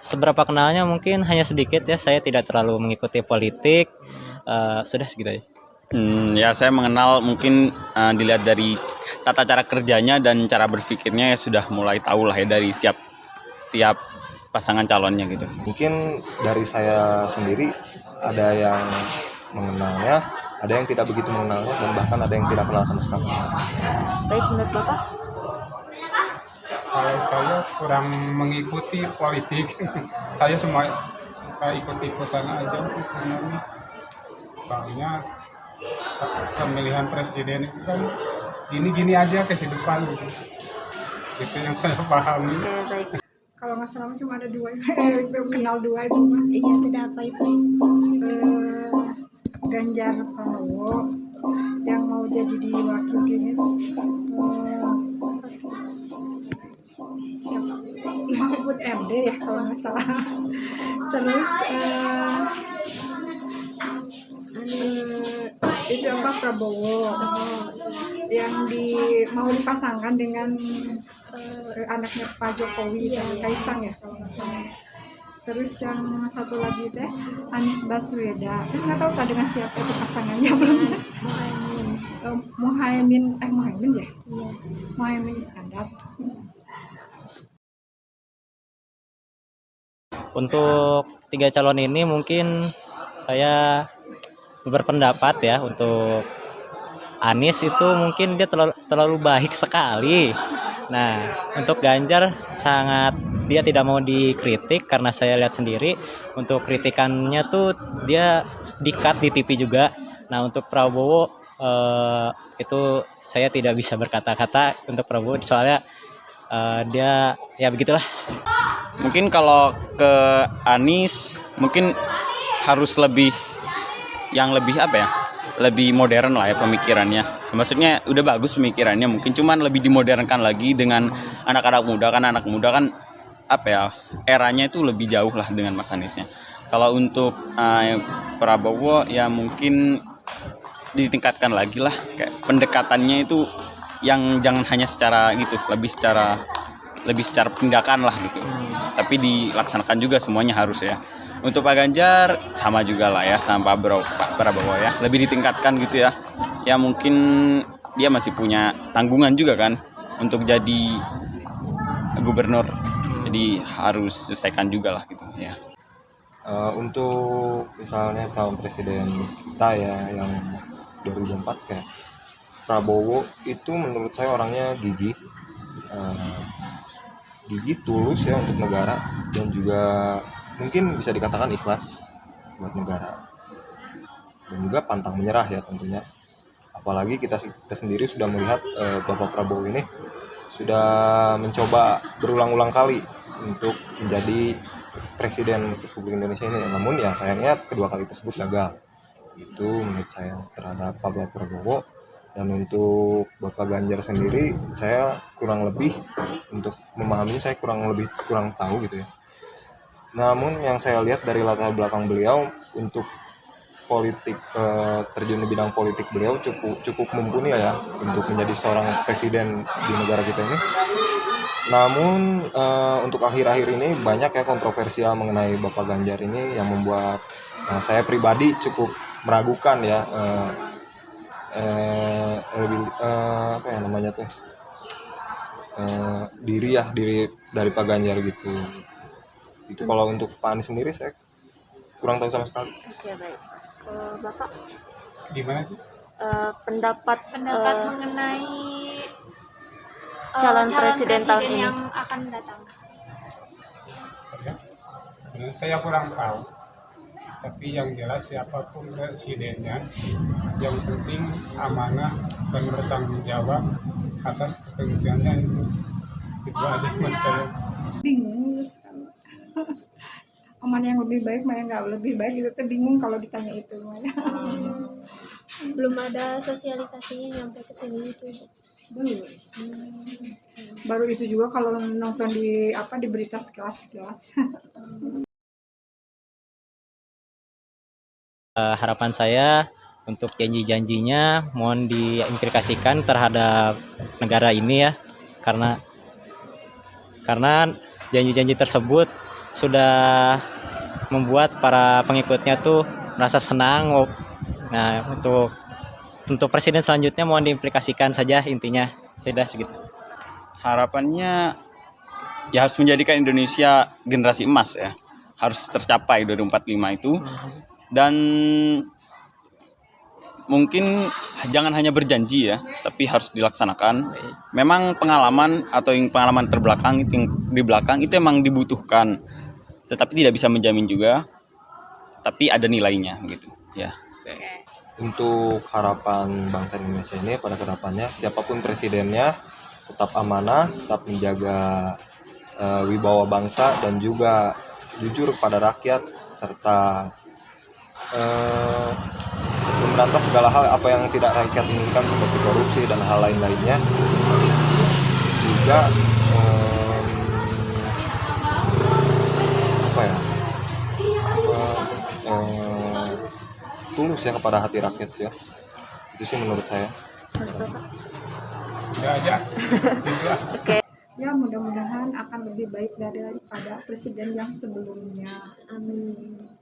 seberapa kenalnya mungkin hanya sedikit ya, saya tidak terlalu mengikuti politik. Sudah segitu aja. Ya saya mengenal mungkin dilihat dari tata cara kerjanya dan cara berpikirnya ya sudah mulai tahu lah ya dari setiap pasangan calonnya gitu. Mungkin dari saya sendiri ada yang mengenalnya, ada yang tidak begitu mengenalnya, dan bahkan ada yang tidak kenal sama sekali. Baik, menurut Bapak? Kalau saya kurang mengikuti politik, saya semua suka ikut-ikutan aja sebenarnya. Soalnya pemilihan presiden itu kan gini-gini aja kehidupan gitu. Itu yang saya pahami. Baik. Kalau nggak salah cuma ada dua, kenal dua itu mah. Iya, tidak apa itu. Ganjar Pranowo yang mau jadi diwakil gini. Siapa? Mahfud MD ya kalau nggak salah. Terus itu apa Prabowo yang mau dipasangkan dengan anaknya Pak Jokowi, Kaisang ya kalau nggak salah. Terus yang satu lagi teh Anies Baswedan. Terus nggak tahu tak dengan siapa itu pasangannya belum. Muhaimin ya. Muhaimin Iskandar. Untuk 3 calon ini mungkin saya berpendapat ya, untuk Anies itu mungkin dia terlalu baik sekali. Nah, untuk Ganjar dia tidak mau dikritik karena saya lihat sendiri untuk kritikannya tuh dia di-cut di TV juga. Nah, untuk Prabowo itu saya tidak bisa berkata-kata untuk Prabowo soalnya dia ya begitulah. Mungkin kalau ke Anies mungkin harus lebih lebih modern lah ya pemikirannya. Maksudnya udah bagus pemikirannya, mungkin cuman lebih dimodernkan lagi dengan anak-anak muda kan eranya itu lebih jauh lah dengan Mas Aniesnya. Kalau untuk Prabowo ya mungkin ditingkatkan lagi lah, kayak pendekatannya itu yang jangan hanya secara gitu, lebih secara tindakan lah gitu. Tapi dilaksanakan juga semuanya harus ya. Untuk Pak Ganjar sama juga lah ya sama Pak Prabowo ya, lebih ditingkatkan gitu ya. Ya mungkin dia masih punya tanggungan juga kan untuk jadi gubernur, jadi harus selesaikan juga lah gitu ya. Untuk misalnya calon presiden kita ya yang 2024 kayak Prabowo itu menurut saya orangnya gigih, tulus ya untuk negara, dan juga mungkin bisa dikatakan ikhlas buat negara, dan juga pantang menyerah ya tentunya. Apalagi kita sendiri sudah melihat Bapak Prabowo ini sudah mencoba berulang-ulang kali untuk menjadi presiden Republik Indonesia ini, namun ya sayangnya kedua kali tersebut gagal. Itu menurut saya terhadap Bapak Prabowo. Dan untuk Bapak Ganjar sendiri saya kurang lebih untuk memahami, saya kurang tahu gitu ya. Namun yang saya lihat dari latar belakang beliau untuk politik, terjun di bidang politik beliau cukup mumpuni ya untuk menjadi seorang presiden di negara kita ini. Namun untuk akhir-akhir ini banyak ya kontroversial mengenai Bapak Ganjar ini yang membuat saya pribadi cukup meragukan ya diri dari Pak Ganjar gitu. Itu kalau untuk Pak Anies sendiri saya kurang tahu sama sekali. Oke, baik. Bapak Gimana sih? pendapat mengenai calon presiden tahun ini yang akan datang. Sebenarnya saya kurang tahu. Tapi yang jelas siapapun presidennya, yang penting amanah dan bertanggung jawab atas kepentingannya itu aja menurut saya. Bingung sekali. Aman yang lebih baik, mana yang nggak lebih baik itu tuh bingung kalau ditanya itu. Belum ada sosialisasinya nyampe ke sini itu. Belum. Baru itu juga kalau nonton di berita sekilas. Harapan saya untuk janji-janjinya mohon diimplikasikan terhadap negara ini ya, karena janji-janji tersebut sudah membuat para pengikutnya tuh merasa senang. Nah, untuk presiden selanjutnya mohon diimplikasikan saja intinya. Sudah segitu. Harapannya ya harus menjadikan Indonesia generasi emas ya. Harus tercapai 2045 itu. Dan mungkin jangan hanya berjanji ya, tapi harus dilaksanakan. Memang pengalaman atau yang pengalaman terbelakang itu yang di belakang itu emang dibutuhkan. Tetapi tidak bisa menjamin juga. Tapi ada nilainya gitu ya. Untuk harapan bangsa Indonesia ini pada kedepannya, siapapun presidennya tetap amanah, tetap menjaga wibawa bangsa dan juga jujur kepada rakyat serta memberantas segala hal apa yang tidak rakyat inginkan seperti korupsi dan hal lain-lainnya. Juga tulus ya kepada hati rakyat ya. Itu sih menurut saya. Udah aja. Gitu lah. Ya mudah-mudahan akan lebih baik daripada presiden yang sebelumnya. Amin.